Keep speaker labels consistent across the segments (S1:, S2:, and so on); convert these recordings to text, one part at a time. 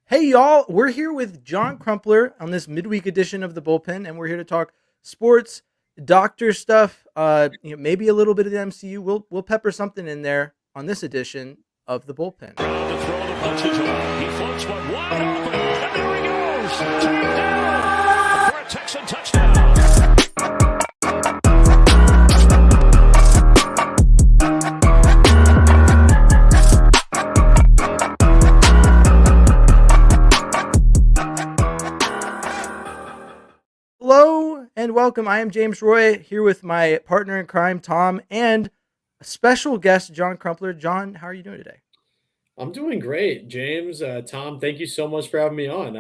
S1: Hey, y'all, we're here with John Crumpler on this midweek edition of the Bullpen, and we're here to talk sports, doctor stuff, maybe a little bit of the MCU. We'll pepper something in there on this edition of the Bullpen.
S2: To throw the punches on. He floats one wide open, and there he goes. Turned down for a Texan touchdown.
S1: Hello and welcome. I am James Roy here with my partner in crime, Tom, and a special guest, John Crumpler. John, how are you doing today?
S3: I'm doing great, James. Tom, thank you so much for having me on.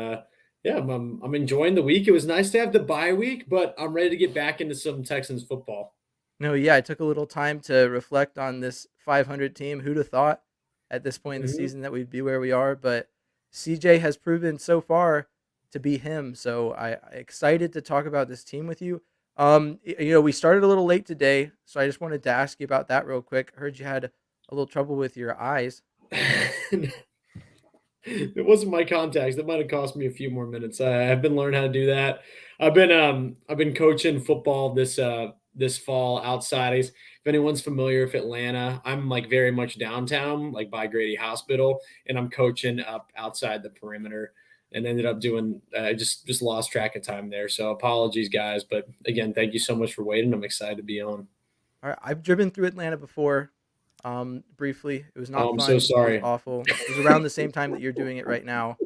S3: Yeah, I'm enjoying the week. It was nice to have the bye week, but I'm ready to get back into some Texans football.
S1: No, yeah, I took a little time to reflect on this 500 team. Who'd have thought at this point in the
S3: Mhm.
S1: season that we'd be where we are? But CJ has proven so far to be him. So I excited to talk about this team with you. We started a little late today, so I just wanted to ask you about that real quick. I heard you had a little trouble with your eyes.
S3: It wasn't my contacts. That might have cost me a few more minutes. I've been learning how to do that. I've been coaching football this fall outside. If anyone's familiar with Atlanta, I'm like very much downtown, like by Grady Hospital, and I'm coaching up outside the perimeter. And ended up doing just lost track of time there. So apologies, guys. But again, thank you so much for waiting. I'm excited to be on.
S1: All right, I've driven through Atlanta before, briefly. It was
S3: Oh,
S1: not
S3: I'm so
S1: fun. It was
S3: sorry.
S1: awful. It was around the same time that you're doing it right now,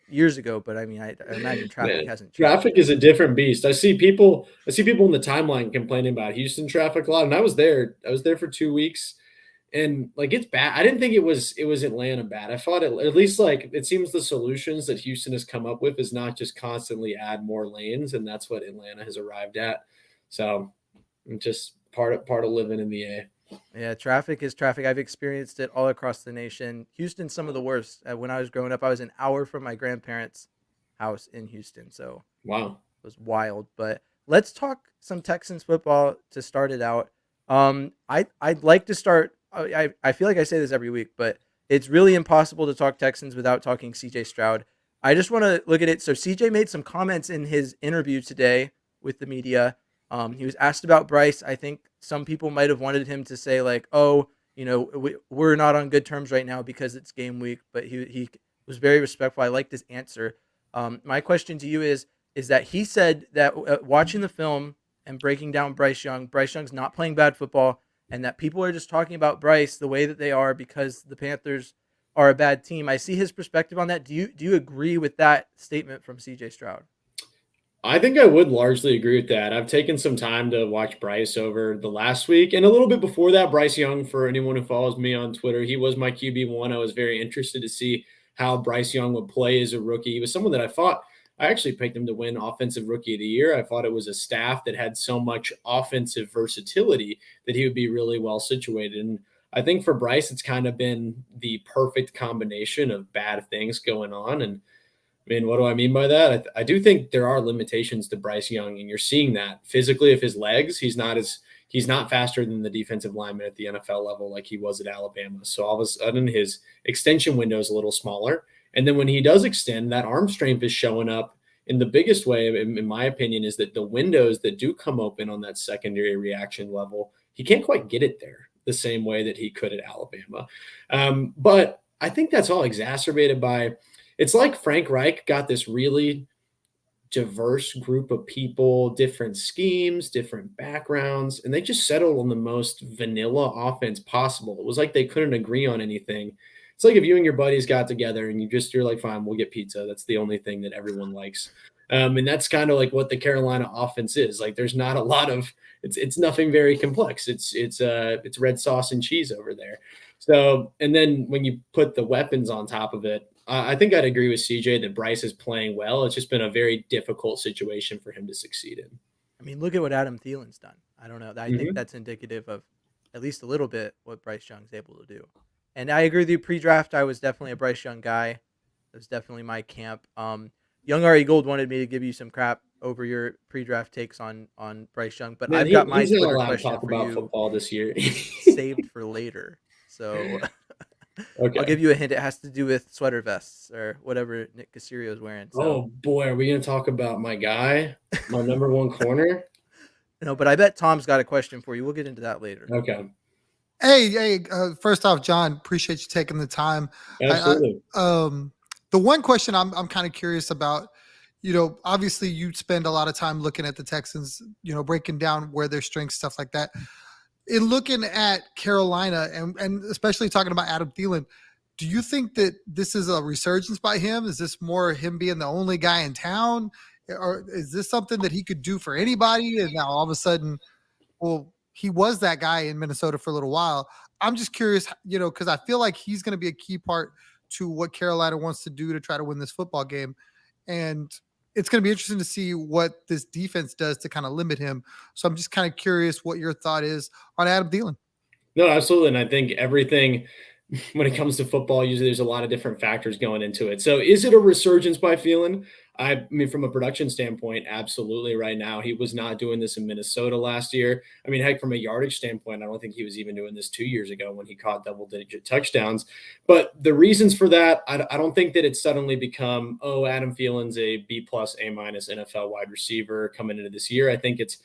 S1: years ago. But I mean, I imagine traffic
S3: Man,
S1: hasn't changed.
S3: traffic is a different beast. I see people in the timeline complaining about Houston traffic a lot, and I was there. I was there for 2 weeks, and like it's bad. I didn't think it was Atlanta bad. I thought at least like it seems the solutions that Houston has come up with is not just constantly add more lanes, and that's what Atlanta has arrived at. So just part of living in the A.
S1: Yeah, traffic is traffic. I've experienced it all across the nation. Houston's some of the worst. When I was growing up, I was an hour from my grandparents' house in Houston, so
S3: Wow.
S1: it was wild. But let's talk some Texans football to start it out. I'd like to start. I feel like I say this every week, but it's really impossible to talk Texans without talking CJ Stroud. I just want to look at it. So CJ made some comments in his interview today with the media. He was asked about Bryce. I think some people might have wanted him to say like, "Oh, we're not on good terms right now because it's game week." But he was very respectful. I liked his answer. My question to you is that he said that watching the film and breaking down Bryce Young's not playing bad football, and that people are just talking about Bryce the way that they are because the Panthers are a bad team. I see his perspective on that. Do you agree with that statement from CJ Stroud?
S3: I think I would largely agree with that. I've taken some time to watch Bryce over the last week and a little bit before that. Bryce Young, for anyone who follows me on Twitter, he was my QB1. I was very interested to see how Bryce Young would play as a rookie. He was someone that I actually picked him to win Offensive Rookie of the Year. I thought it was a staff that had so much offensive versatility that he would be really well situated. And I think for Bryce, it's kind of been the perfect combination of bad things going on. And I mean, what do I mean by that? I do think there are limitations to Bryce Young, and you're seeing that physically of his legs. He's not faster than the defensive lineman at the NFL level like he was at Alabama. So all of a sudden, his extension window is a little smaller. And then when he does extend, that arm strength is showing up in the biggest way, in my opinion, is that the windows that do come open on that secondary reaction level, he can't quite get it there the same way that he could at Alabama. But I think that's all exacerbated by it's like Frank Reich got this really diverse group of people, different schemes, different backgrounds, and they just settled on the most vanilla offense possible. It was like they couldn't agree on anything. It's like if you and your buddies got together and you're like, fine, we'll get pizza. That's the only thing that everyone likes. And that's kind of like what the Carolina offense is. Like there's not a lot of it's nothing very complex. It's red sauce and cheese over there. So and then when you put the weapons on top of it, I think I'd agree with CJ that Bryce is playing well. It's just been a very difficult situation for him to succeed in.
S1: I mean, look at what Adam Thielen's done. I don't know. I think
S3: Mhm.
S1: that's indicative of at least a little bit what Bryce Young's able to do. And I agree with you. Pre-draft, I was definitely a Bryce Young guy. That was definitely my camp. Young Ari Gold wanted me to give you some crap over your pre-draft takes on Bryce Young, but
S3: Man,
S1: I've got my
S3: he's not
S1: Twitter
S3: allowed to
S1: question
S3: talk
S1: for
S3: about
S1: you
S3: football this year.
S1: saved for later. So I'll
S3: Okay.
S1: give you a hint. It has to do with sweater vests or whatever Nick Casario is wearing. So
S3: Oh boy, are we gonna talk about my guy, my number one corner?
S1: no, but I bet Tom's got a question for you. We'll get into that later.
S3: Okay,
S4: Hey, first off, John, appreciate you taking the time.
S3: absolutely.
S4: The one question I'm kind of curious about, obviously you spend a lot of time looking at the Texans, breaking down where their strengths, stuff like that. In looking at Carolina and especially talking about Adam Thielen, do you think that this is a resurgence by him? Is this more him being the only guy in town? Or is this something that he could do for anybody? And now all of a sudden, well, he was that guy in Minnesota for a little while. I'm just curious, because I feel like he's going to be a key part to what Carolina wants to do to try to win this football game. And it's going to be interesting to see what this defense does to kind of limit him. So I'm just kind of curious what your thought is on Adam Thielen.
S3: No, absolutely. And I think everything when it comes to football, usually there's a lot of different factors going into it. So is it a resurgence by Phelan? I mean, from a production standpoint, absolutely right now. He was not doing this in Minnesota last year. I mean, heck, from a yardage standpoint, I don't think he was even doing this 2 years ago when he caught double-digit touchdowns. But the reasons for that, I don't think that it's suddenly become, oh, Adam Phelan's a B plus, A minus NFL wide receiver coming into this year. I think it's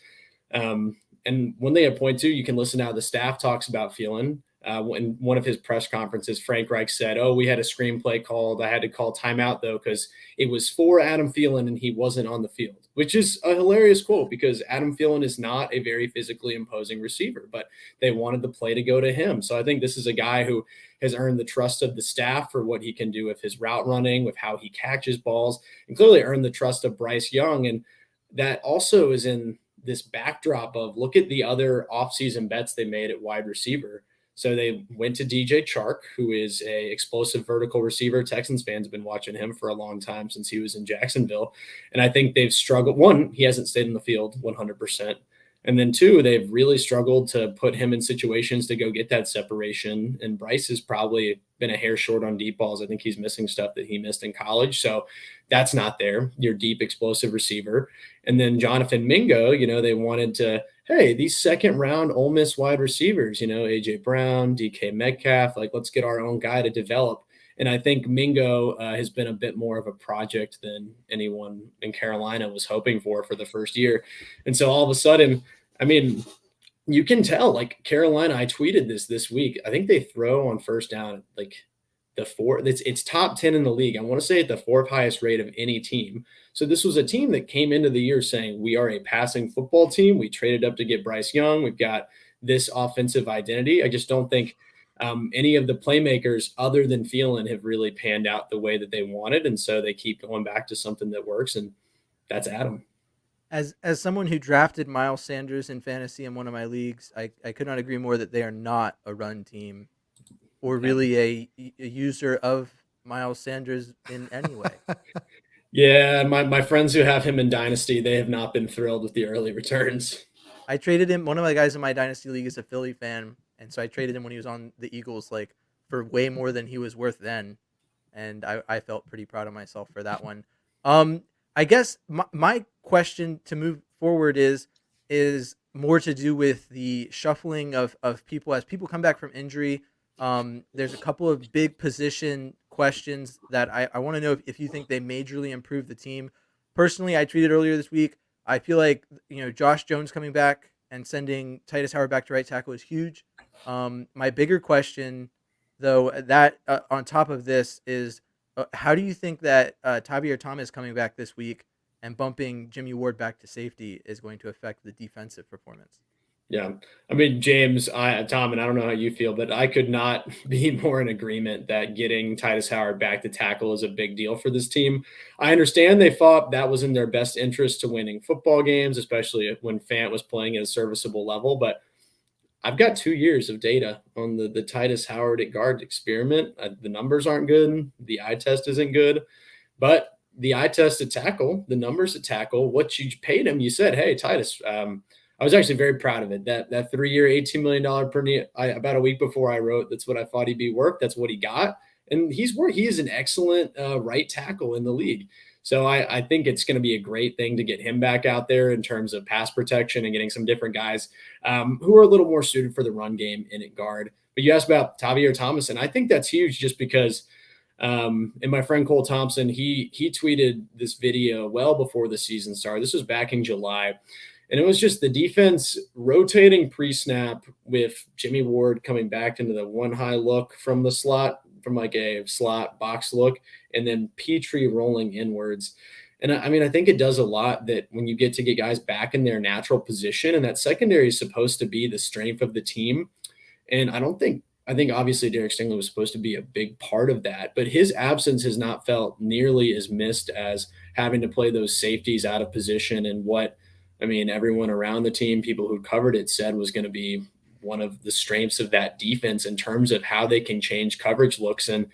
S3: and when they appoint to, you can listen to how the staff talks about Phelan. In one of his press conferences, Frank Reich said, "Oh, we had a screenplay called. I had to call timeout though because it was for Adam Thielen and he wasn't on the field," which is a hilarious quote because Adam Thielen is not a very physically imposing receiver, but they wanted the play to go to him. So I think this is a guy who has earned the trust of the staff for what he can do with his route running, with how he catches balls, and clearly earned the trust of Bryce Young. And that also is in this backdrop of look at the other offseason bets they made at wide receiver. So they went to DJ Chark, who is a explosive vertical receiver. Texans fans have been watching him for a long time since he was in Jacksonville. And I think they've struggled. One, he hasn't stayed in the field 100%. And then two, they've really struggled to put him in situations to go get that separation. And Bryce has probably been a hair short on deep balls. I think he's missing stuff that he missed in college. So that's not there. Your deep, explosive receiver. And then Jonathan Mingo, they wanted to, hey, these second round Ole Miss wide receivers, AJ Brown, DK Metcalf, like let's get our own guy to develop. And I think Mingo has been a bit more of a project than anyone in Carolina was hoping for the first year. And so all of a sudden, I mean, you can tell like Carolina, I tweeted this week. I think they throw on first down like the fourth. It's top 10 in the league. I want to say at the fourth highest rate of any team. So this was a team that came into the year saying we are a passing football team. We traded up to get Bryce Young. We've got this offensive identity. I just don't think any of the playmakers other than Thielen have really panned out the way that they wanted. And so they keep going back to something that works. And that's Adam.
S1: As someone who drafted Miles Sanders in fantasy in one of my leagues, I could not agree more that they are not a run team or really a user of Miles Sanders in any way.
S3: Yeah, my friends who have him in Dynasty, they have not been thrilled with the early returns.
S1: I traded him. One of my guys in my Dynasty League is a Philly fan, and so I traded him when he was on the Eagles, like for way more than he was worth then, and I felt pretty proud of myself for that one. I guess my question to move forward is more to do with the shuffling of people as people come back from injury. There's a couple of big position questions that I want to know if you think they majorly improved the team. Personally, I tweeted earlier this week. I feel like Josh Jones coming back and sending Titus Howard back to right tackle is huge. My bigger question, though, that on top of this is how do you think that Tavierre Thomas coming back this week and bumping Jimmy Ward back to safety is going to affect the defensive performance?
S3: Yeah. I mean, James, Tom, and I don't know how you feel, but I could not be more in agreement that getting Titus Howard back to tackle is a big deal for this team. I understand they thought that was in their best interest to winning football games, especially when Fant was playing at a serviceable level. But I've got 2 years of data on the Titus Howard at guard experiment. The numbers aren't good. The eye test isn't good. But the eye test at tackle, the numbers at tackle, what you paid him, you said, hey, Titus, I was actually very proud of it. That 3-year, $18 million per year, about a week before I wrote, that's what I thought he'd be worth. That's what he got. And he is an excellent right tackle in the league. So I think it's going to be a great thing to get him back out there in terms of pass protection and getting some different guys who are a little more suited for the run game in at guard. But you asked about Tavierre Thomas, and I think that's huge just because and my friend Cole Thompson, he tweeted this video well before the season started. This was back in July. And it was just the defense rotating pre-snap with Jimmy Ward coming back into the one high look from the slot, from like a slot box look, and then Petrie rolling inwards. And I mean, I think it does a lot that when you get to get guys back in their natural position, and that secondary is supposed to be the strength of the team. And I think obviously Derek Stingley was supposed to be a big part of that, but his absence has not felt nearly as missed as having to play those safeties out of position. And what, I mean, everyone around the team, people who covered it, said was going to be one of the strengths of that defense in terms of how they can change coverage looks. And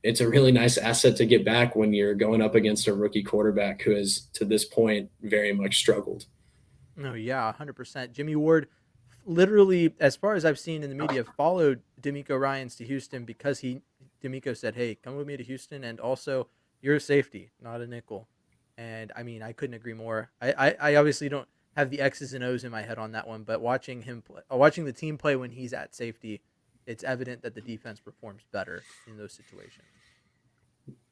S3: it's a really nice asset to get back when you're going up against a rookie quarterback who has, to this point, very much struggled.
S1: No, yeah, 100%. Jimmy Ward, literally, as far as I've seen in the media, followed D'Amico Ryans to Houston because D'Amico said, "Hey, come with me to Houston, and also you're a safety, not a nickel." And I mean, I couldn't agree more. I obviously don't have the X's and O's in my head on that one, but watching him play, watching the team play when he's at safety, it's evident that the defense performs better in those situations.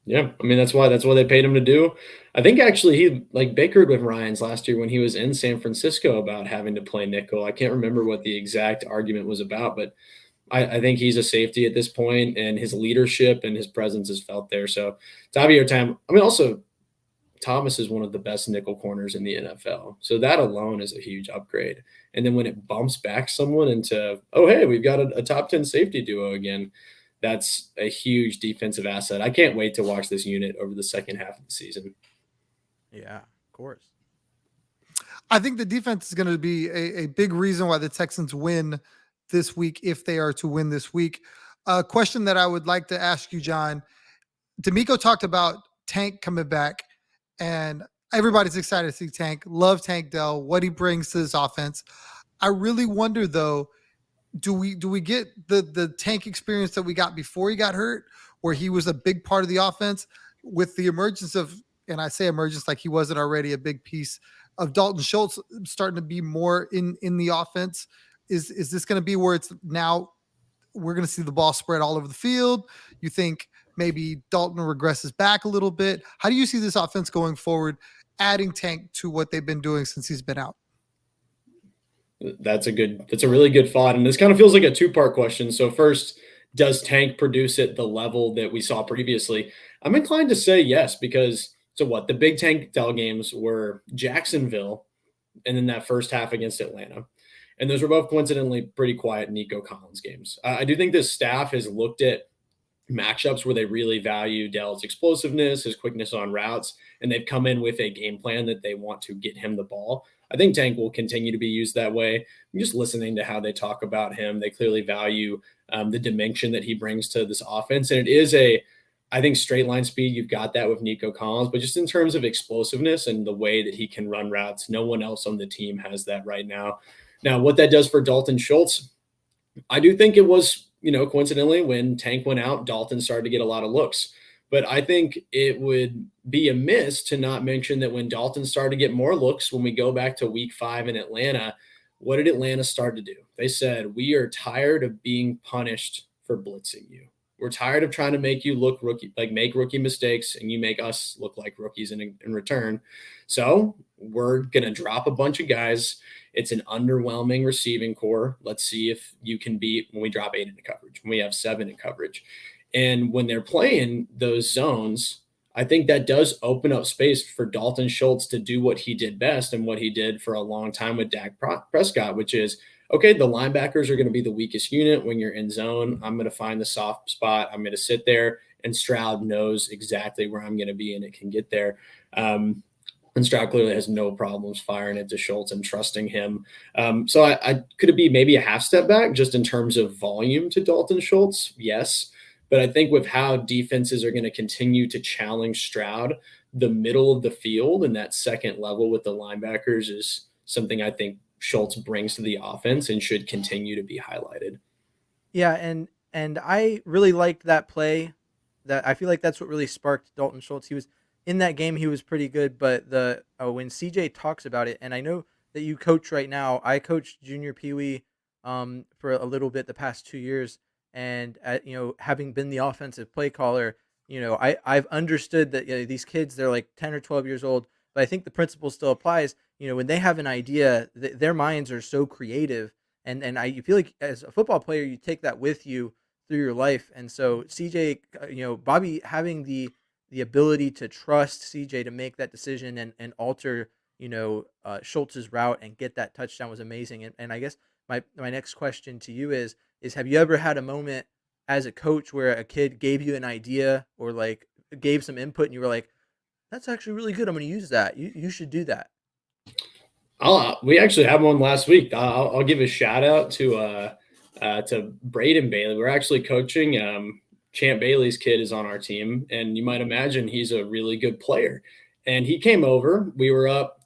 S3: Yeah, I mean that's why they paid him to do. I think actually he like bickered with Ryans last year when he was in San Francisco about having to play nickel. I can't remember what the exact argument was about, but I think he's a safety at this point, and his leadership and his presence is felt there. So Tavierre time. I mean, also Thomas is one of the best nickel corners in the NFL. So that alone is a huge upgrade. And then when it bumps back someone into, oh, hey, we've got a top 10 safety duo again, that's a huge defensive asset. I can't wait to watch this unit over the second half of the season.
S1: Yeah, of course.
S4: I think the defense is going to be a big reason why the Texans win this week, if they are to win this week. A question that I would like to ask you, John. D'Amico talked about Tank coming back, and everybody's excited to see Tank. Love Tank Dell, what he brings to this offense. I really wonder, though, do we get the Tank experience that we got before he got hurt, where he was a big part of the offense with the emergence of, and I say emergence like he wasn't already a big piece of Dalton Schultz starting to be more in the offense? Is this going to be where it's now we're going to see the ball spread all over the field? You think maybe Dalton regresses back a little bit? How do you see this offense going forward, adding Tank to what they've been doing since he's been out?
S3: That's a really good thought. And this kind of feels like a two-part question. So first, does Tank produce at the level that we saw previously? I'm inclined to say yes, because so what? The big Tank Dell games were Jacksonville and then that first half against Atlanta. And those were both coincidentally pretty quiet Nico Collins games. I do think this staff has looked at matchups where they really value Dell's explosiveness, his quickness on routes, and they've come in with a game plan that they want to get him the ball. I think Tank will continue to be used that way. I'm just listening to how they talk about him. They clearly value the dimension that he brings to this offense. And it is I think straight line speed, you've got that with Nico Collins, but just in terms of explosiveness and the way that he can run routes, no one else on the team has that right now. Now, what that does for Dalton Schultz, I do think it was, coincidentally, when Tank went out, Dalton started to get a lot of looks. But I think it would be amiss to not mention that when Dalton started to get more looks, when we go back to week 5 in Atlanta, what did Atlanta start to do? They said, we are tired of being punished for blitzing you. We're tired of trying to make you look rookie, like make rookie mistakes, and you make us look like rookies in return. So we're going to drop a bunch of guys. It's an underwhelming receiving core. Let's see if you can beat when we drop 8 into coverage, when we have 7 in coverage. And when they're playing those zones, I think that does open up space for Dalton Schultz to do what he did best and what he did for a long time with Dak Prescott, which is, okay, the linebackers are going to be the weakest unit when you're in zone. I'm going to find the soft spot. I'm going to sit there, and Stroud knows exactly where I'm going to be, and it can get there. And Stroud clearly has no problems firing it to Schultz and trusting him. So I could it be maybe a half step back just in terms of volume to Dalton Schultz? Yes. But I think with how defenses are going to continue to challenge Stroud, the middle of the field and that second level with the linebackers is something I think Schultz brings to the offense and should continue to be highlighted.
S1: Yeah, and I really liked that play. That I feel like that's what really sparked Dalton Schultz. He was in that game, he was pretty good, but when CJ talks about it, and I know that you coach right now, I coached junior Pee Wee for a little bit the past 2 years, and having been the offensive play caller, I've understood that these kids, they're like 10 or 12 years old, but I think the principle still applies. When they have an idea, their minds are so creative, and I you feel like as a football player, you take that with you through your life. And so CJ, Bobby having the ability to trust CJ to make that decision and alter Schultz's route and get that touchdown was amazing. And I guess my next question to you is have you ever had a moment as a coach where a kid gave you an idea or like gave some input and you were like, that's actually really good, I'm going to use that, you should do that?
S3: We actually had one last week. I'll give a shout out to Braden Bailey. We're actually coaching. Champ Bailey's kid is on our team, and you might imagine he's a really good player. And he came over. We were up.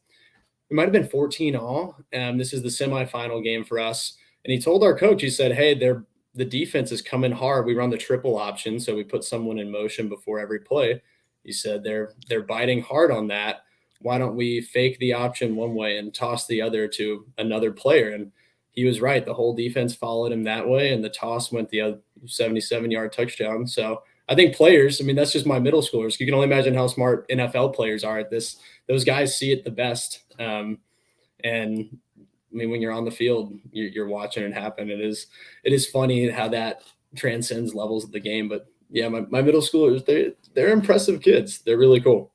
S3: We might have been 14 all. This is the semifinal game for us. And he told our coach, he said, "Hey, the defense is coming hard. We run the triple option, so we put someone in motion before every play." He said they're biting hard on that. Why don't we fake the option one way and toss the other to another player? And he was right. The whole defense followed him that way, and the toss went the other 77-yard touchdown. So I think players, I mean, that's just my middle schoolers. You can only imagine how smart NFL players are at this. Those guys see it the best. And I mean, when you're on the field, you're watching it happen. It is funny how that transcends levels of the game. But yeah, my middle schoolers, they're impressive kids. They're really cool.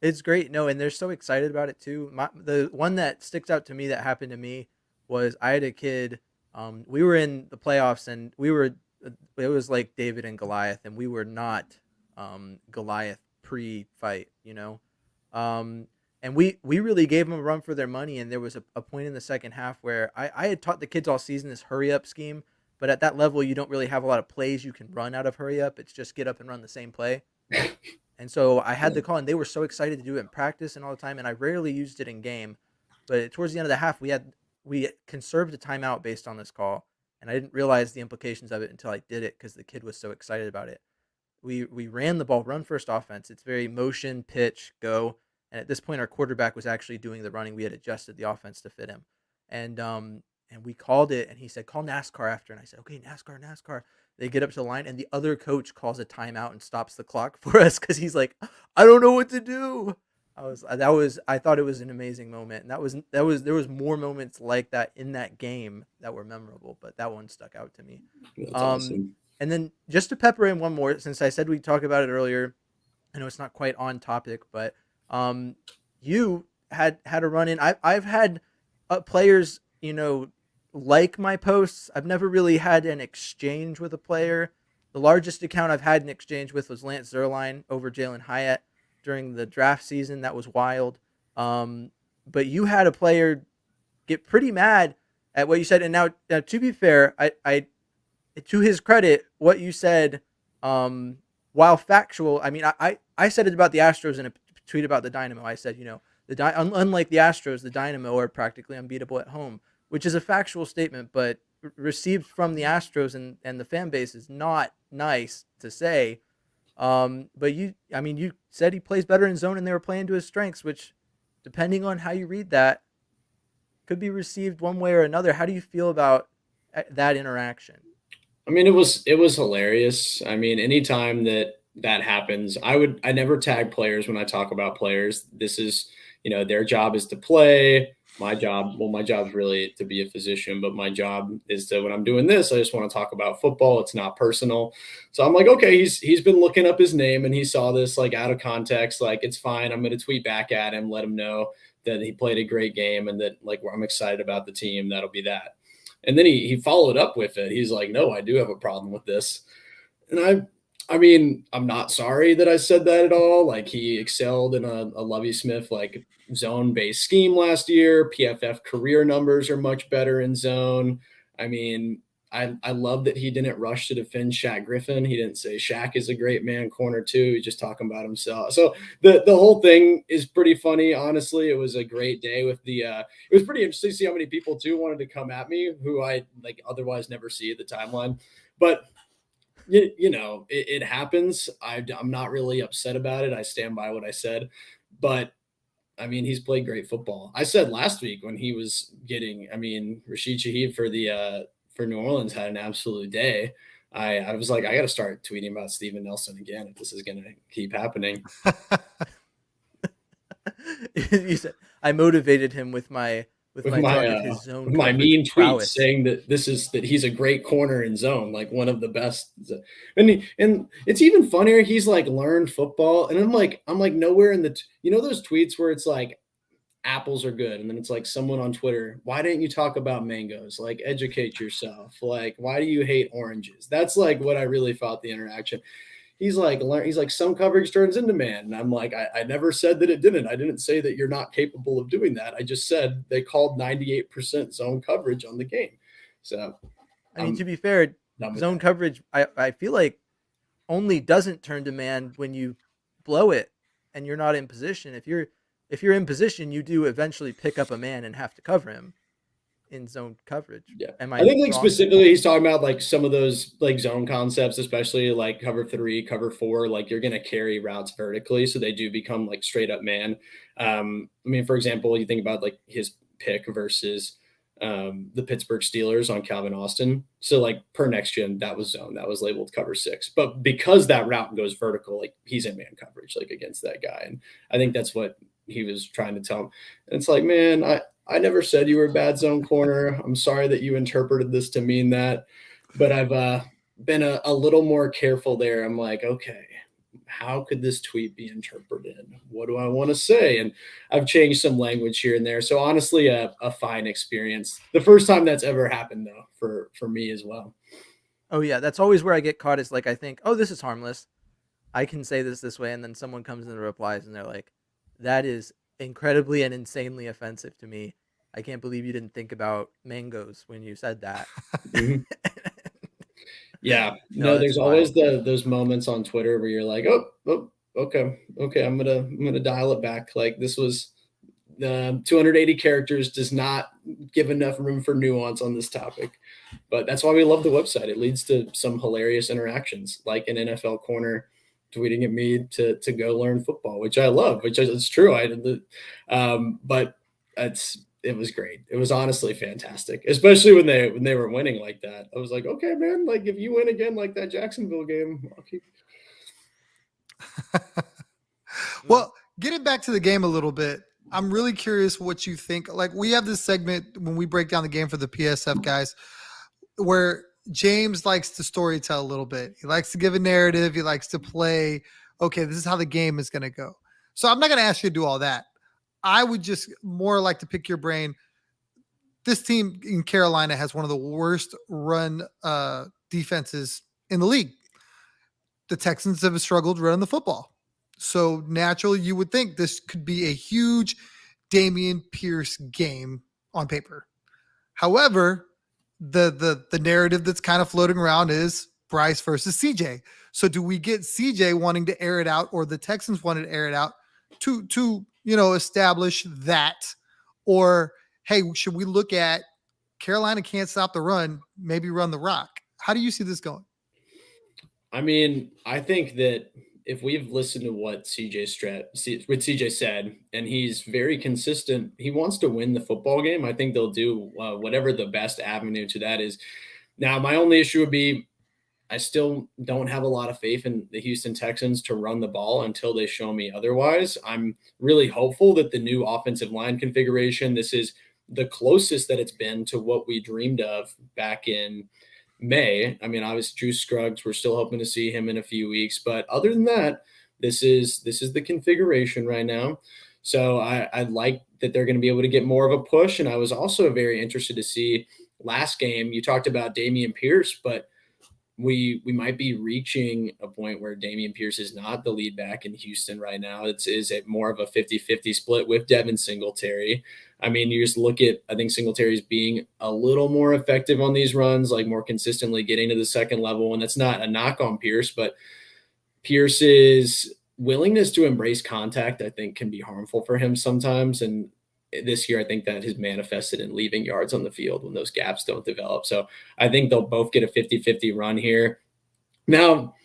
S1: It's great. No, and they're so excited about it too. The one that sticks out to me that happened to me was I had a kid. We were in the playoffs, and it was like David and Goliath, and we were not Goliath pre-fight, and we really gave them a run for their money. And there was a point in the second half where I had taught the kids all season this hurry up scheme, but at that level, you don't really have a lot of plays you can run out of hurry up. It's just get up and run the same play. And so I had the call, and they were so excited to do it in practice and all the time. And I rarely used it in game, but towards the end of the half, we conserved a timeout based on this call, and I didn't realize the implications of it until I did it because the kid was so excited about it. We ran the ball, run first offense. It's very motion, pitch, go. And at this point, our quarterback was actually doing the running. We had adjusted the offense to fit him, and we called it. And he said, "Call NASCAR after." And I said, "Okay, NASCAR, NASCAR." They get up to the line, and the other coach calls a timeout and stops the clock for us because he's like, "I don't know what to do." I thought it was an amazing moment, and there was more moments like that in that game that were memorable, but that one stuck out to me.
S3: That's
S1: Um,
S3: awesome.
S1: and then just to pepper in one more, since I said we'd talk about it earlier, I know it's not quite on topic, but you had a run in. I've had players, like my posts. I've never really had an exchange with a player. The largest account I've had an exchange with was Lance Zierlein over Jalen Hyatt during the draft season. That was wild. But you had a player get pretty mad at what you said. And now to be fair, I to his credit, what you said, while factual, I mean, I said it about the Astros in a tweet about the Dynamo. I said, unlike the Astros, the Dynamo are practically unbeatable at home, which is a factual statement, but received from the Astros and the fan base is not nice to say. But you said he plays better in zone and they were playing to his strengths, which, depending on how you read that, could be received one way or another. How do you feel about that interaction?
S3: I mean, it was hilarious. I mean, anytime that happens, I never tag players when I talk about players. This is, their job is to play. My job is really to be a physician, but my job is to, when I'm doing this, I just want to talk about football. It's not personal. So I'm like, okay, he's been looking up his name and he saw this like out of context. Like, it's fine. I'm going to tweet back at him, let him know that he played a great game and that like I'm excited about the team. That'll be that. And then he followed up with it. He's like, "No, I do have a problem with this." And I mean, I'm not sorry that I said that at all. Like, he excelled in a Lovie Smith like zone-based scheme last year. PFF career numbers are much better in zone. I mean, I love that he didn't rush to defend Shaq Griffin. He didn't say Shaq is a great man corner too. He's just talking about himself. So the whole thing is pretty funny. Honestly, it was a great day with it was pretty interesting to see how many people too wanted to come at me who I like otherwise never see at the timeline. But it happens. I'm not really upset about it. I stand by what I said, but I mean, he's played great football. I said last week when he was getting, I mean, Rashid Shaheed for New Orleans had an absolute day. I was like, I got to start tweeting about Steven Nelson again if this is going to keep happening.
S1: You said I motivated him with my talk of his zone
S3: with my
S1: coverage
S3: mean tweets
S1: prowess.
S3: saying that he's a great corner in zone, like one of the best. And it's even funnier. He's like learned football, and I'm like nowhere in the those tweets where it's like apples are good, and then it's like someone on Twitter, why didn't you talk about mangoes? Like, educate yourself. Like, why do you hate oranges? That's like what I really felt the interaction. He's like some coverage turns into man. And I'm like, I never said that it didn't. I didn't say that you're not capable of doing that. I just said they called 98% zone coverage on the game. So,
S1: I mean, to be fair, zone coverage, I feel like only doesn't turn to man when you blow it and you're not in position. If you're in position, you do eventually pick up a man and have to cover him in zone coverage.
S3: Yeah.
S1: Am
S3: I think like
S1: wrong?
S3: specifically he's talking about like some of those like zone concepts, especially like cover 3, cover 4, like you're going to carry routes vertically. So they do become like straight up man. I mean, for example, you think about like his pick versus the Pittsburgh Steelers on Calvin Austin. So like per next gen, that was zone, that was labeled cover 6, but because that route goes vertical, like he's in man coverage, like against that guy. And I think that's what he was trying to tell him. And it's like, man, I never said you were a bad zone corner. I'm sorry that you interpreted this to mean that, but I've been a little more careful there. I'm like, okay, how could this tweet be interpreted? What do I want to say? And I've changed some language here and there. So honestly, a fine experience. The first time that's ever happened though, for me as well.
S1: Oh yeah, that's always where I get caught. Is like I think, oh, this is harmless. I can say this way, and then someone comes in and replies, and they're like, that is incredibly and insanely offensive to me. I can't believe you didn't think about mangoes when you said that.
S3: Mm-hmm. Yeah,
S1: no,
S3: there's
S1: wild.
S3: always those moments on Twitter where you're like, oh, okay, I'm gonna dial it back. Like this was 280 characters does not give enough room for nuance on this topic, but that's why we love the website. It leads to some hilarious interactions, like an NFL corner tweeting at me to go learn football, which I love, which is true. But it was great. It was honestly fantastic, especially when they were winning like that. I was like, okay, man, like if you win again like that Jacksonville game, I'll keep.
S4: Well, getting back to the game a little bit, I'm really curious what you think. Like we have this segment when we break down the game for the PSF guys, where James likes to story tell a little bit. He likes to give a narrative. He likes to play. Okay, this is how the game is going to go. So I'm not going to ask you to do all that. I would just more like to pick your brain. This team in Carolina has one of the worst run defenses in the league. The Texans have struggled running the football. So naturally, you would think this could be a huge Dameon Pierce game on paper. However, the narrative that's kind of floating around is Bryce versus CJ. So do we get CJ wanting to air it out, or the Texans wanted to air it out to establish that? Or, hey, should we look at Carolina can't stop the run, maybe run the rock? How do you see this going?
S3: I mean, I think that if we've listened to what CJ said, and he's very consistent, he wants to win the football game. I think they'll do whatever the best avenue to that is. Now, my only issue would be I still don't have a lot of faith in the Houston Texans to run the ball until they show me otherwise. I'm really hopeful that the new offensive line configuration, this is the closest that it's been to what we dreamed of back in May. I mean, obviously Drew Scruggs, we're still hoping to see him in a few weeks, but other than that, this is the configuration right now. So I like that they're going to be able to get more of a push. And I was also very interested to see last game, you talked about Dameon Pierce, but we might be reaching a point where Dameon Pierce is not the lead back in Houston right now. Is it more of a 50-50 split with Devin Singletary? I mean, you just look at, I think Singletary's being a little more effective on these runs, like more consistently getting to the second level. And that's not a knock on Pierce, but Pierce's willingness to embrace contact, I think, can be harmful for him sometimes. And this year, I think that has manifested in leaving yards on the field when those gaps don't develop. So I think they'll both get a 50-50 run here. Now,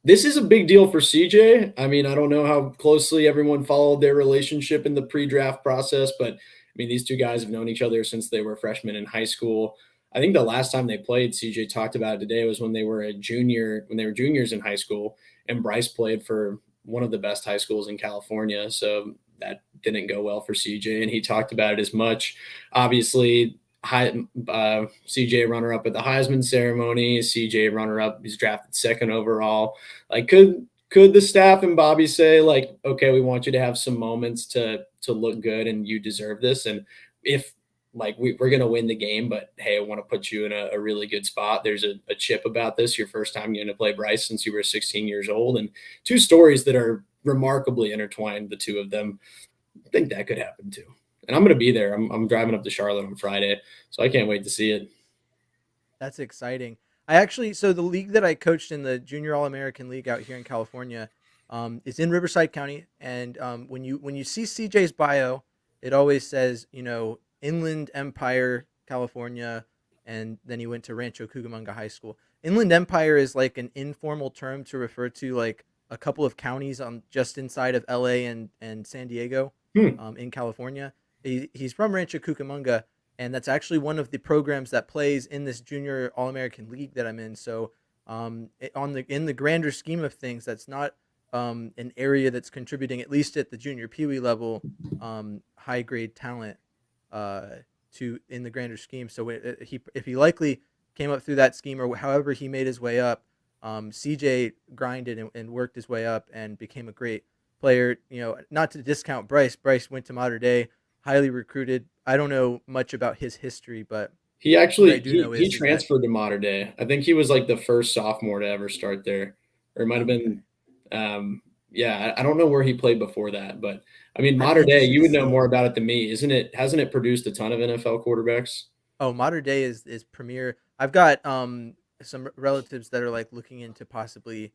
S3: This is a big deal for CJ. I mean, I don't know how closely everyone followed their relationship in the pre-draft process, but I mean, these two guys have known each other since they were freshmen in high school. I think the last time they played, CJ talked about it today, was when they were juniors in high school, and Bryce played for one of the best high schools in California. So that didn't go well for CJ, and he talked about it as much. Obviously, CJ runner up at the Heisman ceremony, CJ runner up, he's drafted second overall. Like, could the staff and Bobby say, like, okay, we want you to have some moments to look good and you deserve this? And if like we're gonna win the game, but hey, I want to put you in a really good spot. There's a chip about this. Your first time you're gonna play Bryce since you were 16 years old, and two stories that are remarkably intertwined, the two of them. I think that could happen too. And I'm going to be there. I'm driving up to Charlotte on Friday, so I can't wait to see it.
S1: That's exciting. I actually, so the league that I coached in, the Junior All American League out here in California, is in Riverside County. And when you see CJ's bio, it always says, Inland Empire, California, and then he went to Rancho Cucamonga High School. Inland Empire is like an informal term to refer to like a couple of counties on just inside of LA and San Diego,
S3: Hmm.
S1: in California. He's from Rancho Cucamonga, and that's actually one of the programs that plays in this Junior All American League that I'm in. So, in the grander scheme of things, that's not an area that's contributing, at least at the junior Pee Wee level, high grade talent uh, to in the grander scheme. So if he likely came up through that scheme, or however he made his way up, CJ grinded and worked his way up and became a great player. Not to discount Bryce. Bryce went to Mater Dei, highly recruited. I don't know much about his history, but
S3: He
S1: what I
S3: actually
S1: do know
S3: he
S1: is that
S3: transferred to Mater Dei. I think he was like the first sophomore to ever start there, or it might have
S1: okay.
S3: been. Yeah, I don't know where he played before that, but I mean,
S1: I'm
S3: Mater Dei,
S1: interested
S3: you
S1: to
S3: would know
S1: see.
S3: more about it than me, isn't it? Hasn't it produced a ton of NFL quarterbacks?
S1: Oh, Mater Dei is premier. I've got some relatives that are like looking into possibly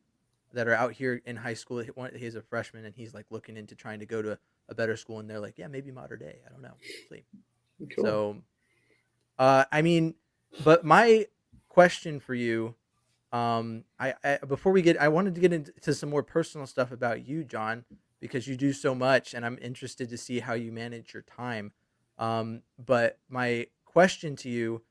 S1: that are out here in high school. He's a freshman and he's like looking into trying to go to a better school, and they're like, yeah, maybe Mater Dei. I don't know. We'll see.
S3: Cool.
S1: So, I mean, but my question for you, before I wanted to get into some more personal stuff about you, John, because you do so much, and I'm interested to see how you manage your time. But my question to you,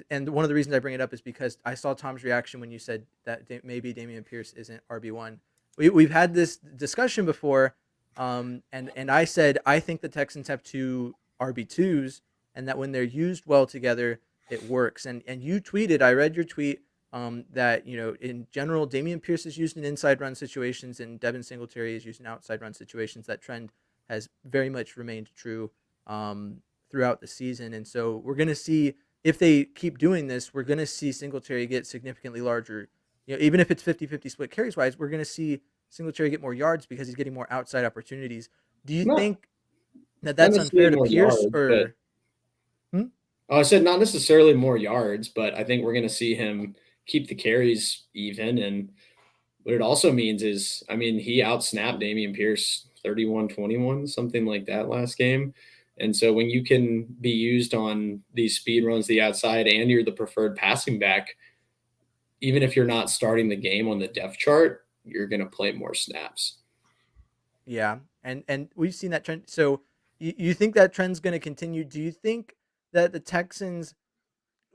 S1: and one of the reasons I bring it up is because I saw Tom's reaction when you said that maybe Damian Pierce isn't RB1. We've had this discussion before, and I said I think the Texans have two RB2s, and that when they're used well together, it works. And you tweeted, I read your tweet, that in general, Damian Pierce is used in inside run situations, and Devin Singletary is used in outside run situations. That trend has very much remained true throughout the season, and so we're going to see if they keep doing this. We're going to see Singletary get significantly larger. Even if it's 50-50 split carries wise, we're going to see Singletary get more yards because he's getting more outside opportunities. Do you
S3: Not
S1: think that
S3: not
S1: that's
S3: necessarily
S1: unfair to
S3: more
S1: Pierce,
S3: yards, but
S1: or? Hmm?
S3: I said not necessarily more yards, but I think we're going to see him keep the carries even. And what it also means is, I mean, he outsnapped Damian Pierce 31-21, something like that last game. And so when you can be used on these speed runs the outside and you're the preferred passing back, even if you're not starting the game on the depth chart, you're going to play more snaps.
S1: Yeah, and we've seen that trend. So you think that trend's going to continue? Do you think that the Texans,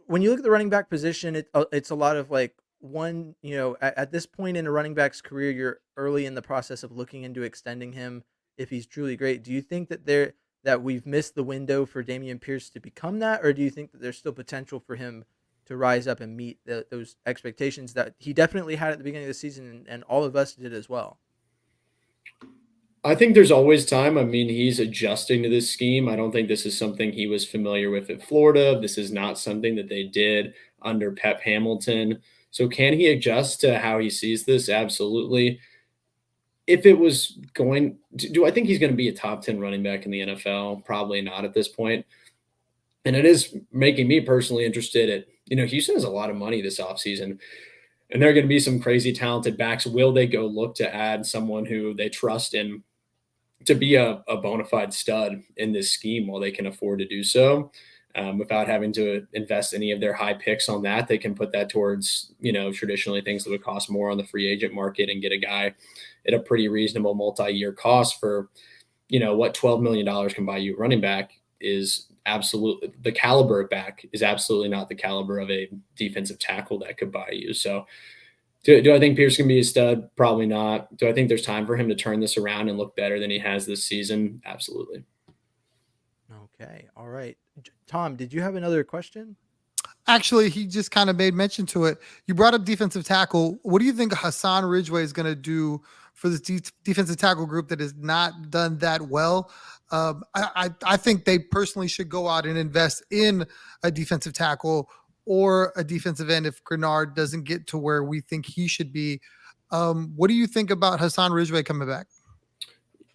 S1: when you look at the running back position, it's a lot of like one, at this point in a running back's career, you're early in the process of looking into extending him if he's truly great. Do you think that we've missed the window for Damian Pierce to become that, or do you think that there's still potential for him to rise up and meet those expectations that he definitely had at the beginning of the season, and all of us did as well?
S3: I think there's always time. I mean, he's adjusting to this scheme. I don't think this is something he was familiar with at Florida. This is not something that they did under Pep Hamilton. So, can he adjust to how he sees this? Absolutely. If it was going, do I think he's going to be a top 10 running back in the NFL? Probably not at this point. And it is making me personally interested Houston has a lot of money this offseason, and there are going to be some crazy talented backs. Will they go look to add someone who they trust in to be a bona fide stud in this scheme while they can afford to do so? without having to invest any of their high picks on that. They can put that towards, traditionally things that would cost more on the free agent market and get a guy at a pretty reasonable multi-year cost for, what $12 million can buy you a running back is absolutely the caliber of back is absolutely not the caliber of a defensive tackle that could buy you. So do I think Pierce can be a stud? Probably not. Do I think there's time for him to turn this around and look better than he has this season? Absolutely.
S1: Okay. All right. Tom, did you have another question?
S4: Actually, he just kind of made mention to it. You brought up defensive tackle. What do you think Hassan Ridgeway is going to do for this defensive tackle group that has not done that well? I think they personally should go out and invest in a defensive tackle or a defensive end if Grenard doesn't get to where we think he should be. What do you think about Hassan Ridgeway coming back?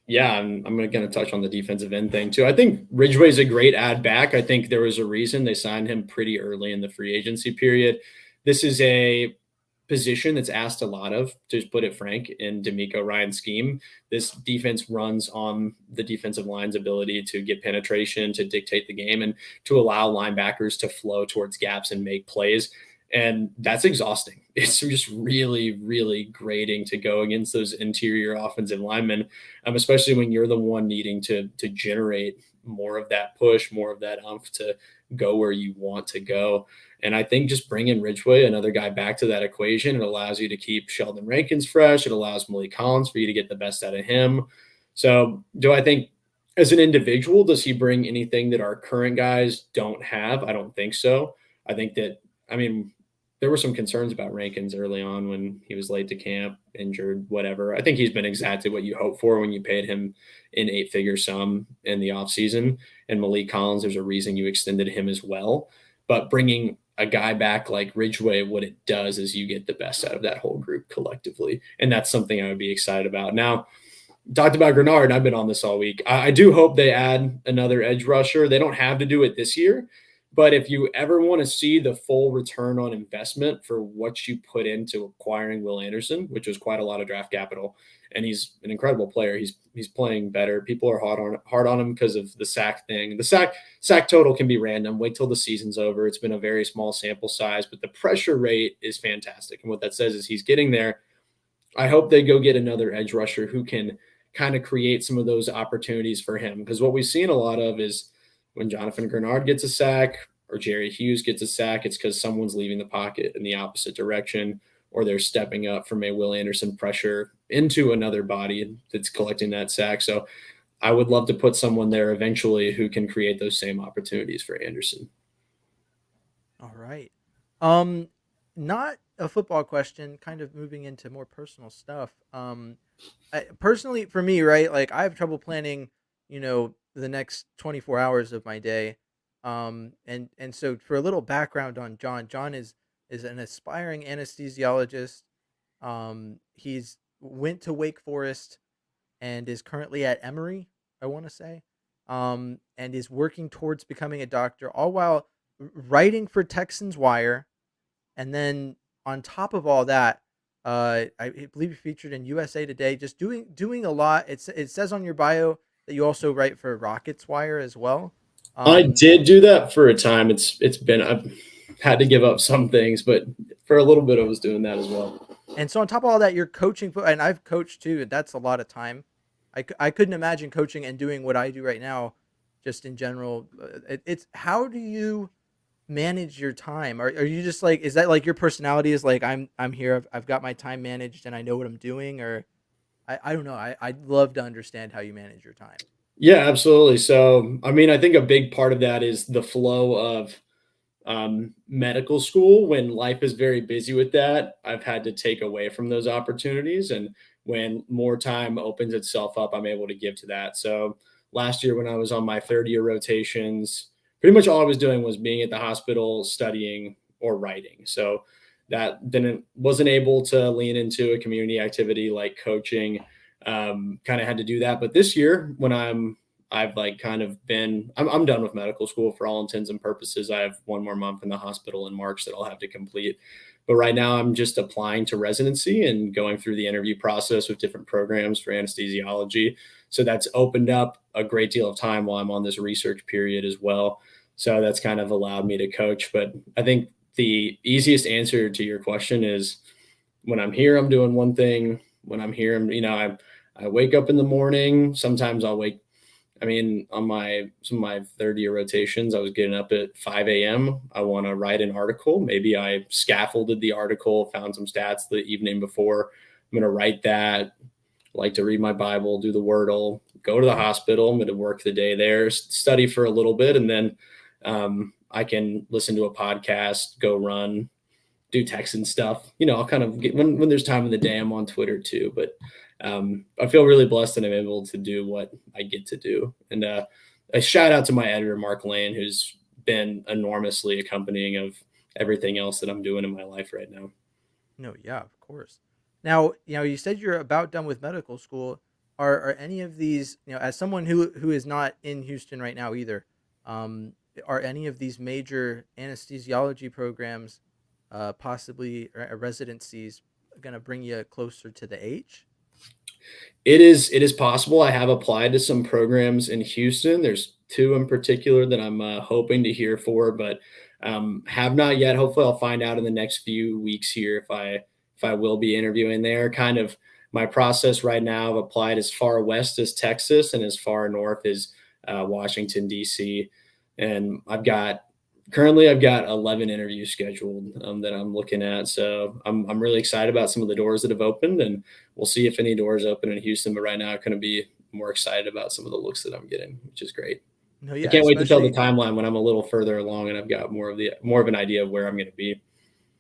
S3: Yeah, I'm going to touch on the defensive end thing too. I think Ridgeway's a great add back. I think there was a reason they signed him pretty early in the free agency period. This is a position that's asked a lot of, to put it frank, in D'Amico Ryan's scheme. This defense runs on the defensive line's ability to get penetration, to dictate the game, and to allow linebackers to flow towards gaps and make plays. And that's exhausting. It's just really, really grating to go against those interior offensive linemen, especially when you're the one needing to generate more of that push, more of that umph to go where you want to go. And I think just bringing Ridgeway, another guy, back to that equation, it allows you to keep Sheldon Rankins fresh. It allows Malik Collins for you to get the best out of him. So do I think as an individual, does he bring anything that our current guys don't have? I don't think so. I think that, there were some concerns about Rankins early on when he was late to camp, injured, whatever. I think he's been exactly what you hope for when you paid him an 8-figure sum in the offseason. And Malik Collins, there's a reason you extended him as well. But bringing a guy back like Ridgeway, what it does is you get the best out of that whole group collectively. And that's something I would be excited about. Now, talked about Grenard, and I've been on this all week. I do hope they add another edge rusher. They don't have to do it this year. But if you ever want to see the full return on investment for what you put into acquiring Will Anderson, which was quite a lot of draft capital, and he's an incredible player. He's playing better. People are hard on him because of the sack thing. The sack total can be random. Wait till the season's over. It's been a very small sample size, but the pressure rate is fantastic. And what that says is he's getting there. I hope they go get another edge rusher who can kind of create some of those opportunities for him. Because what we've seen a lot of is when Jonathan Grenard gets a sack or Jerry Hughes gets a sack, it's because someone's leaving the pocket in the opposite direction, or they're stepping up from a Will Anderson pressure into another body that's collecting that sack. So I would love to put someone there eventually who can create those same opportunities for Anderson.
S1: All right. Not a football question, kind of moving into more personal stuff. Personally, for me, right, like I have trouble planning, the next 24 hours of my day. And so for a little background on John is an aspiring anesthesiologist. He's went to Wake Forest and is currently at Emory, I want to say, and is working towards becoming a doctor, all while writing for Texans Wire. And then on top of all that, I believe you featured in USA Today, just doing a lot. It says on your bio that you also write for Rockets Wire as well.
S3: I did do that for a time. It's been, I've had to give up some things, but for a little bit I was doing that as well.
S1: And so on top of all that, you're coaching, and I've coached too. That's a lot of time. I couldn't imagine coaching and doing what I do right now, just in general. It's how do you manage your time? Are you just like, is that like your personality is like, I'm here, I've got my time managed and I know what I'm doing? Or I don't know. I'd love to understand how you manage your time.
S3: Yeah, absolutely. So, I think a big part of that is the flow of medical school. When life is very busy with that, I've had to take away from those opportunities. And when more time opens itself up, I'm able to give to that. So last year when I was on my third-year rotations, pretty much all I was doing was being at the hospital, studying or writing. So that wasn't able to lean into a community activity like coaching. Kind of had to do that. But this year when I'm done with medical school for all intents and purposes. I have one more month in the hospital in March that I'll have to complete. But right now I'm just applying to residency and going through the interview process with different programs for anesthesiology. So that's opened up a great deal of time while I'm on this research period as well. So that's kind of allowed me to coach. But I think the easiest answer to your question is when I'm here, I'm doing one thing. When I'm here, I wake up in the morning. Sometimes on some of my third year rotations, I was getting up at 5 a.m. I want to write an article. Maybe I scaffolded the article, found some stats the evening before. I'm going to write that, like to read my Bible, do the Wordle, go to the hospital. I'm going to work the day there, study for a little bit, and then I can listen to a podcast, go run, do Texan stuff. I'll kind of get when there's time in the day, I'm on Twitter too. But I feel really blessed that I'm able to do what I get to do. And a shout out to my editor, Mark Lane, who's been enormously accompanying of everything else that I'm doing in my life right now.
S1: No, yeah, of course. Now, you said you're about done with medical school. Are any of these, as someone who is not in Houston right now either, are any of these major anesthesiology programs, possibly residencies, going to bring you closer to the H?
S3: It is possible. I have applied to some programs in Houston. There's two in particular that I'm hoping to hear for, but have not yet. Hopefully, I'll find out in the next few weeks here if I will be interviewing there. Kind of my process right now. I've applied as far west as Texas and as far north as Washington D.C. And currently I've got 11 interviews scheduled that I'm looking at. So I'm really excited about some of the doors that have opened, and we'll see if any doors open in Houston. But right now, I'm going to be more excited about some of the looks that I'm getting, which is great.
S1: No,
S3: I
S1: yeah,
S3: can't wait to tell the
S1: especially.
S3: timeline when I'm a little further along and I've got more of an idea of where I'm going to be.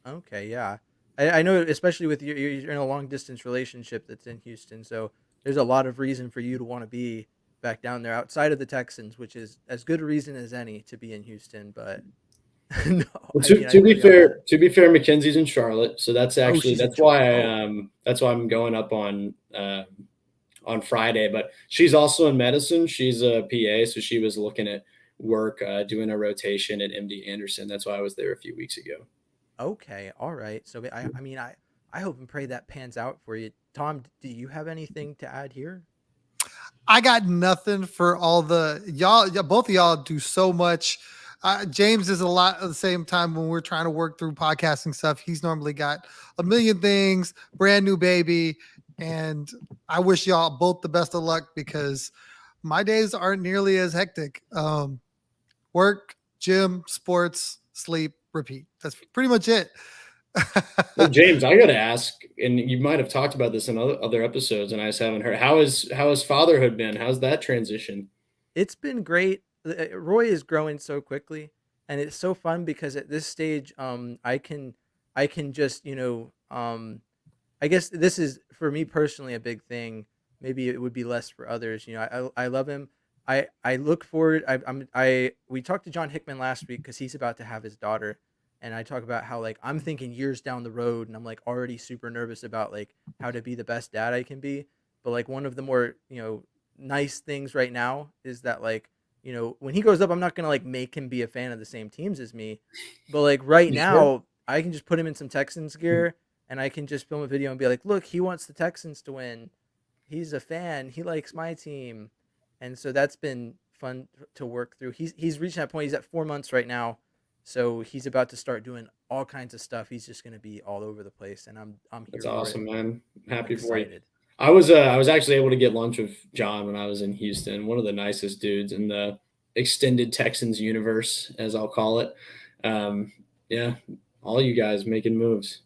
S1: Okay, yeah. I know, especially with you're in a long distance relationship that's in Houston, so there's a lot of reason for you to want to be back down there outside of the Texans, which is as good a reason as any to be in Houston. But no,
S3: Well,
S1: I
S3: to,
S1: mean, I
S3: to
S1: feel
S3: be
S1: you on that.
S3: fair, Mackenzie's in Charlotte, so that's
S1: Oh,
S3: actually
S1: she's in Charlotte. Oh,
S3: that's why I'm going up on Friday. But she's also in medicine. She's a PA, so she was looking at work doing a rotation at MD Anderson. That's why I was there a few weeks ago.
S1: okay, all right. So I mean, I hope and pray that pans out for you. Tom, do you have anything to add here?
S4: I got nothing for all the y'all. Both of y'all do so much. James is a lot at the same time when we're trying to work through podcasting stuff. He's normally got a million things, brand new baby. And I wish y'all both the best of luck because my days aren't nearly as hectic. Work, gym, sports, sleep, repeat. That's pretty much it.
S3: Well, James, I got to ask, and you might have talked about this in other episodes, and I just haven't heard. How has fatherhood been? How's that transition?
S1: It's been great. Roy is growing so quickly, and it's so fun because at this stage, I can just, I guess this is for me personally a big thing. Maybe it would be less for others. I love him. I look forward. We talked to John Hickman last week because he's about to have his daughter, and I talk about how like I'm thinking years down the road, and I'm like already super nervous about like how to be the best dad I can be. But like one of the more nice things right now is that like when he grows up, I'm not gonna like make him be a fan of the same teams as me, but like right
S3: You sure?
S1: now I can just put him in some Texans gear and I can just film a video and be like, look, he wants the Texans to win. He's a fan. He likes my team. And so that's been fun to work through. He's reaching that point. He's at 4 months right now. So he's about to start doing all kinds of stuff. He's just going to be all over the place and I'm
S3: That's
S1: here for it.
S3: awesome, man. I'm
S1: I'm
S3: happy for you.
S1: excited.
S3: I was actually able to get lunch with John when I was in Houston. One of the nicest dudes in the extended Texans universe, as I'll call it. Um, yeah, all you guys making moves.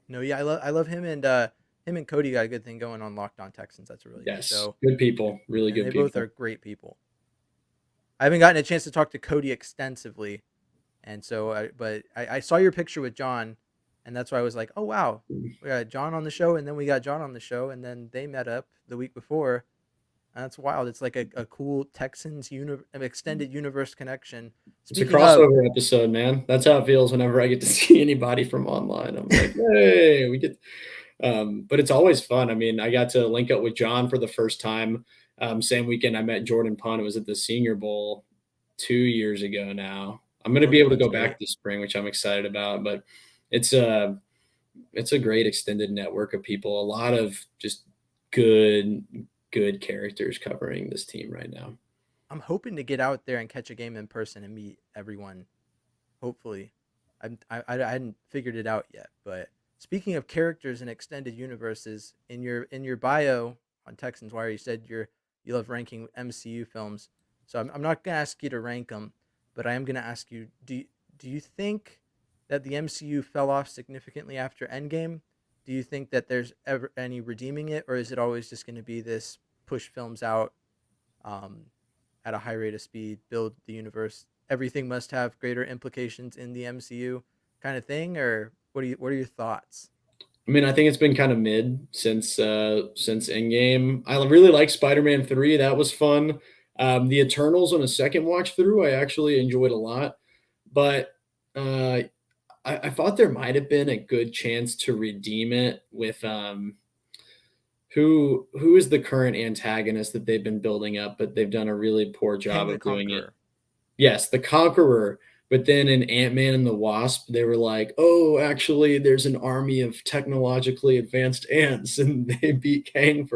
S1: No, yeah, I love him and Cody got a good thing going on Locked On Texans. That's a really good
S3: Yes,
S1: show.
S3: good people, really
S1: And
S3: good
S1: they both are
S3: people.
S1: great people. I haven't gotten a chance to talk to Cody extensively, and so I saw your picture with John, and that's why I was like, oh wow, we got John on the show, and then we got John on the show, and then they met up the week before. And that's wild. It's like a cool Texans extended universe connection.
S3: It's a
S1: Speaking of,
S3: crossover episode, man. That's how it feels whenever I get to see anybody from online. I'm like, hey, we get. But it's always fun. I mean, I got to link up with John for the first time. Same weekend I met Jordan Punt. It was at the Senior Bowl 2 years ago now. I'm going to
S1: oh
S3: be
S1: yeah,
S3: able to
S1: that's
S3: go
S1: great.
S3: back this spring, which I'm excited about. But it's a it's a great extended network of people. A lot of just good characters covering this team right now.
S1: I'm hoping to get out there and catch a game in person and meet everyone. Hopefully, I hadn't figured it out yet. But speaking of characters and extended universes, in your bio on Texans Wire, you said you love ranking MCU films. So I'm not gonna ask you to rank them, but I am gonna ask you: do you think that the MCU fell off significantly after Endgame? Do you think that there's ever any redeeming it, or is it always just going to be this push films out um, at a high rate of speed, build the universe? Everything must have greater implications in the MCU kind of thing, or what are your thoughts?
S3: I mean, I think it's been kind of mid since Endgame. I really like Spider-Man 3. That was fun. The Eternals on a second watch through, I actually enjoyed a lot. But uh, I thought there might have been a good chance to redeem it with who is the current antagonist that they've been building up, but they've done a really poor job
S1: Kang the
S3: of doing it.
S1: Conqueror.
S3: Yes, the Conqueror. But then in Ant-Man and the Wasp, they were like, "Oh, actually, there's an army of technologically advanced ants," and they beat Kang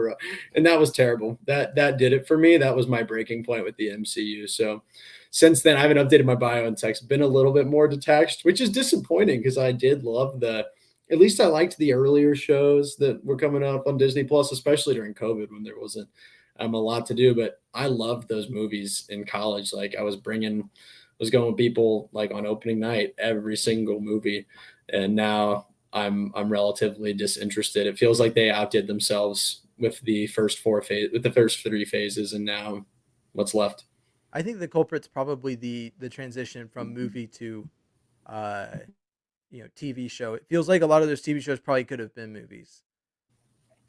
S3: and that was terrible. That did it for me. That was my breaking point with the MCU. So since then, I haven't updated my bio and text, been a little bit more detached, which is disappointing because I did love at least I liked the earlier shows that were coming up on Disney Plus, especially during COVID when there wasn't a lot to do. But I loved those movies in college. Like was going with people like on opening night, every single movie. And now I'm relatively disinterested. It feels like they outdid themselves with the first three phases, and now what's left?
S1: I think the culprit's probably the transition from movie to uh, TV show. It feels like a lot of those TV shows probably could have been movies.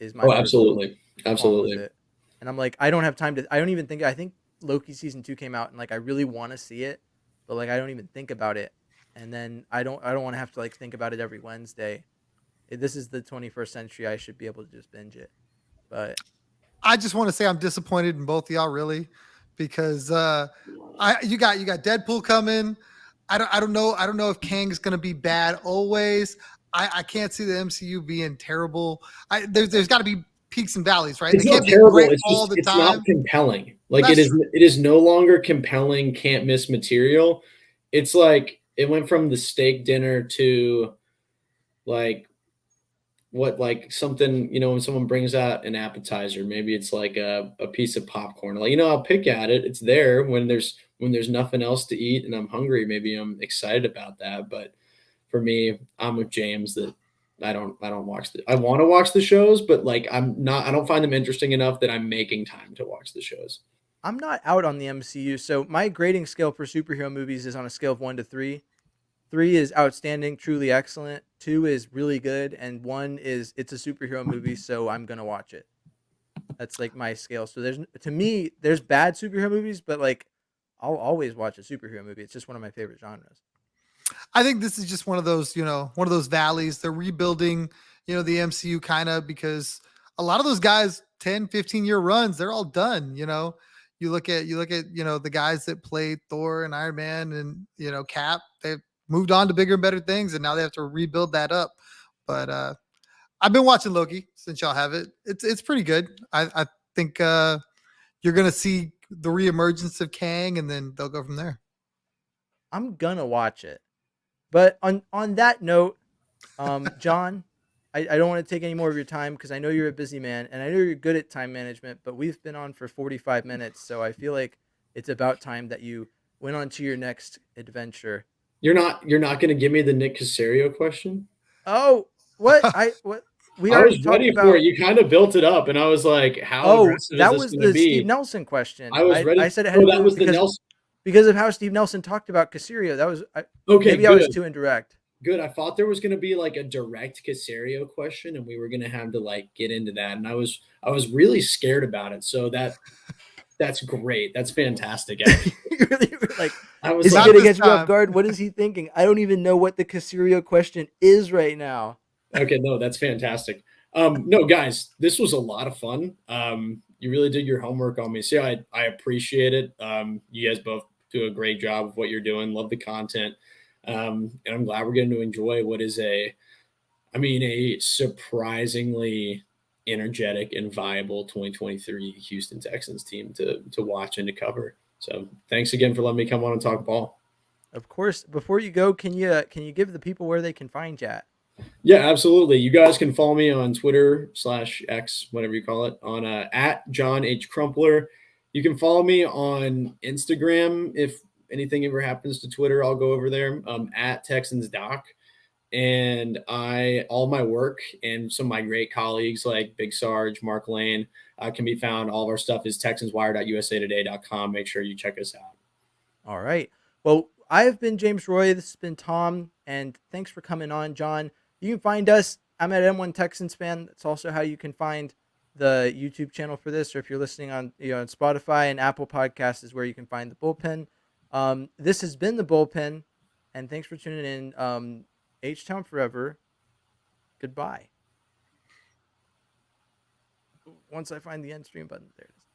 S1: Is my
S3: Oh,
S1: personal
S3: absolutely.
S1: qualm with
S3: Absolutely.
S1: it. And I'm like, I don't have time to. I don't even think. I think Loki season 2 came out, and like I really want to see it, but like I don't even think about it. And then I don't want to have to like think about it every Wednesday. This is the 21st century. I should be able to just binge it. But
S4: I just want to say I'm disappointed in both of y'all, really, because you got Deadpool coming. I don't know if Kang's gonna be bad always. I can't see the MCU being terrible. There's got to be peaks and valleys, right? They
S3: It's not
S4: can't be
S3: terrible.
S4: great
S3: It's
S4: all
S3: just
S4: the
S3: it's not
S4: time.
S3: compelling. Like
S4: That's true.
S3: it is no longer compelling, can't miss material. It's like it went from the steak dinner to like like something, when someone brings out an appetizer, maybe it's like a piece of popcorn. Like, I'll pick at it. It's there when there's nothing else to eat and I'm hungry. Maybe I'm excited about that. But for me, I'm with James that I don't watch I want to watch the shows, but like I don't find them interesting enough that I'm making time to watch the shows.
S1: I'm not out on the MCU. So my grading scale for superhero movies is on a scale of 1 to 3. 3 is outstanding, truly excellent. 2 is really good, and 1 is it's a superhero movie, so I'm gonna watch it. That's like my scale. So there's bad superhero movies, but like I'll always watch a superhero movie. It's just one of my favorite genres.
S4: I think this is just one of those valleys. They're rebuilding, the MCU kind of because a lot of those guys 10, 15-year runs, they're all done. You look at the guys that played Thor and Iron Man and Cap, they've moved on to bigger and better things and now they have to rebuild that up. But I've been watching Loki since y'all have it. It's pretty good. I think you're gonna see the reemergence of Kang and then they'll go from there.
S1: I'm gonna watch it. But on that note, John, I don't want to take any more of your time because I know you're a busy man and I know you're good at time management, but we've been on for 45 minutes, so I feel like it's about time that you went on to your next adventure.
S3: You're not going to give me the Nick Casario question?
S1: Oh, what we
S3: I
S1: already
S3: was
S1: talked
S3: ready for
S1: about.
S3: it. You kind of built it up, and I was like, "How
S1: Oh,
S3: aggressive is
S1: that
S3: this
S1: was
S3: going to
S1: the Steve
S3: be?"
S1: Nelson question.
S3: I was
S1: I
S3: ready.
S1: said it had
S3: Oh,
S1: to
S3: that
S1: do
S3: was the Nelson.
S1: because of how Steve Nelson talked about Casario.
S3: Okay,
S1: Maybe I was
S3: good.
S1: too indirect.
S3: Good. I thought there was going to be like a direct Casario question, and we were going to have to like get into that. And I was really scared about it. So that's great. That's fantastic. Actually,
S1: You really were like,
S3: I was
S1: is he
S3: like,
S4: Not
S1: gonna
S4: this
S1: catch me off
S4: time.
S1: guard? What is he thinking? I don't even know what the Casario question is right now.
S3: okay, no, that's fantastic. No, guys, this was a lot of fun. You really did your homework on me. So yeah, I appreciate it. You guys both do a great job of what you're doing. Love the content. And I'm glad we're getting to enjoy what is a surprisingly energetic and viable 2023 Houston Texans team to watch and to cover. So thanks again for letting me come on and talk ball.
S1: Of course. Before you go, can you give the people where they can find you at?
S3: Yeah, absolutely. You guys can follow me on Twitter/X, whatever you call it, on at John H. Crumpler. You can follow me on Instagram. If anything ever happens to Twitter, I'll go over there at Texans Doc. And all my work and some of my great colleagues like Big Sarge, Mark Lane, can be found. All of our stuff is TexansWire.usatoday.com. Make sure you check us out.
S1: All right. Well, I have been James Roy. This has been Tom, and thanks for coming on, John. You can find us. I'm at M1 Texans fan. That's also how you can find the YouTube channel for this, or if you're listening on on Spotify and Apple Podcasts is where you can find the Bullpen. This has been the Bullpen, and thanks for tuning in. H-Town forever. Goodbye. Once I find the end stream button, there it is.